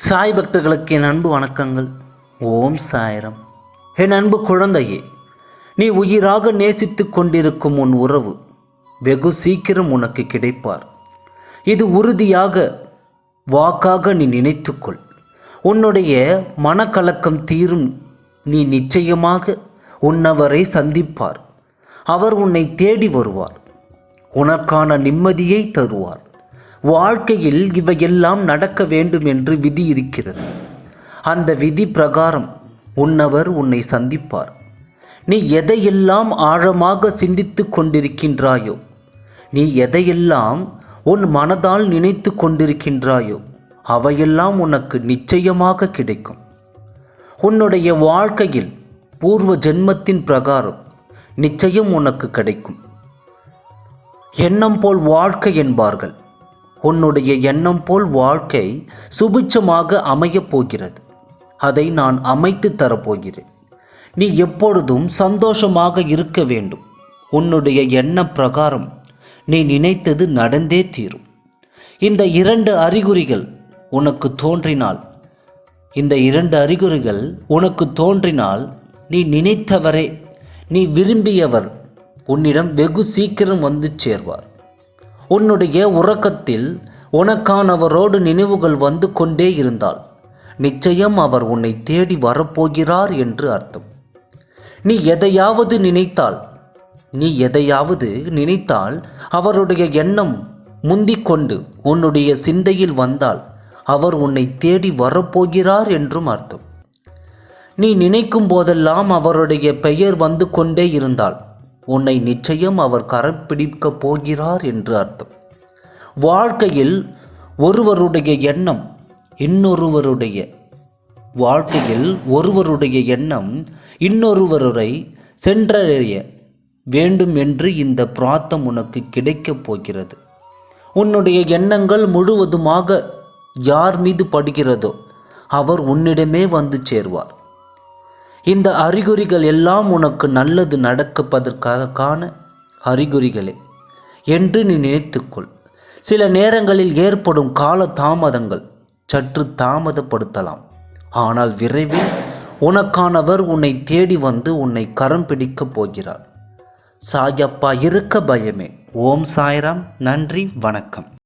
சாய் பக்தர்களுக்கு என் அன்பு வணக்கங்கள். ஓம் சாய்ராம். என் அன்பு குழந்தையே, நீ உயிராக நேசித்து கொண்டிருக்கும் உன் உறவு வெகு சீக்கிரம் உனக்கு கிடைப்பார். இது உறுதியாக வாக்காக நீ நினைத்துக்கொள். உன்னுடைய மனக்கலக்கம் தீரும். நீ நிச்சயமாக உன்னவரை சந்திப்பார். அவர் உன்னை தேடி வருவார். உனக்கான நிம்மதியை தருவார். வாழ்க்கையில் இவையெல்லாம் நடக்க வேண்டும் என்று விதி இருக்கிறது. அந்த விதி பிரகாரம் உன்னவர் உன்னை சந்திப்பார். நீ எதையெல்லாம் ஆழமாக சிந்தித்து கொண்டிருக்கின்றாயோ, நீ எதையெல்லாம் உன் மனதால் நினைத்து கொண்டிருக்கின்றாயோ அவையெல்லாம் உனக்கு நிச்சயமாக கிடைக்கும். உன்னுடைய வாழ்க்கையில் பூர்வ ஜென்மத்தின் பிரகாரம் நிச்சயம் உனக்கு கிடைக்கும். எண்ணம் போல் வாழ்க்கை என்பார்கள். உன்னுடைய எண்ணம் போல் வாழ்க்கை சுபிட்சமாக அமையப் போகிறது. அதை நான் அமைத்து தரப்போகிறேன். நீ எப்பொழுதும் சந்தோஷமாக இருக்க வேண்டும். உன்னுடைய எண்ண பிரகாரம் நீ நினைத்தது நடந்தே தீரும். இந்த இரண்டு அறிகுறிகள் உனக்கு தோன்றினால் நீ நினைத்தவரே, நீ விரும்பியவர் உன்னிடம் வெகு சீக்கிரம் வந்து சேர்வார். உன்னுடைய உறக்கத்தில் உனக்கானவரோடு நினைவுகள் வந்து கொண்டே இருந்தால் நிச்சயம் அவர் உன்னை தேடி வரப்போகிறார் என்று அர்த்தம். நீ எதையாவது நினைத்தால் அவருடைய எண்ணம் முந்திக்கொண்டு உன்னுடைய சிந்தையில் வந்தால் அவர் உன்னை தேடி வரப்போகிறார் என்றும் அர்த்தம். நீ நினைக்கும் போதெல்லாம் அவருடைய பெயர் வந்து கொண்டே இருந்தால் உன்னை நிச்சயம் அவர் கரம் பிடிக்கப் போகிறார் என்று அர்த்தம். வாழ்க்கையில் ஒருவருடைய எண்ணம் இன்னொருவரை சென்றடைய வேண்டும் என்று இந்த பிரார்த்தம் உனக்கு கிடைக்கப் போகிறது. உன்னுடைய எண்ணங்கள் முழுவதுமாக யார் மீது படுகிறதோ அவர் உன்னிடமே வந்து சேர்வார். இந்த அறிகுறிகள் எல்லாம் உனக்கு நல்லது நடப்பதற்கான அறிகுறிகளே என்று நீ நினைத்துக்கொள். சில நேரங்களில் ஏற்படும் கால தாமதங்கள் சற்று தாமதப்படுத்தலாம். ஆனால் விரைவில் உனக்கானவர் உன்னை தேடி வந்து உன்னை கரம் பிடிக்கப் போகிறார். சாயப்பா இருக்க பயமே. ஓம் சாய்ராம். நன்றி, வணக்கம்.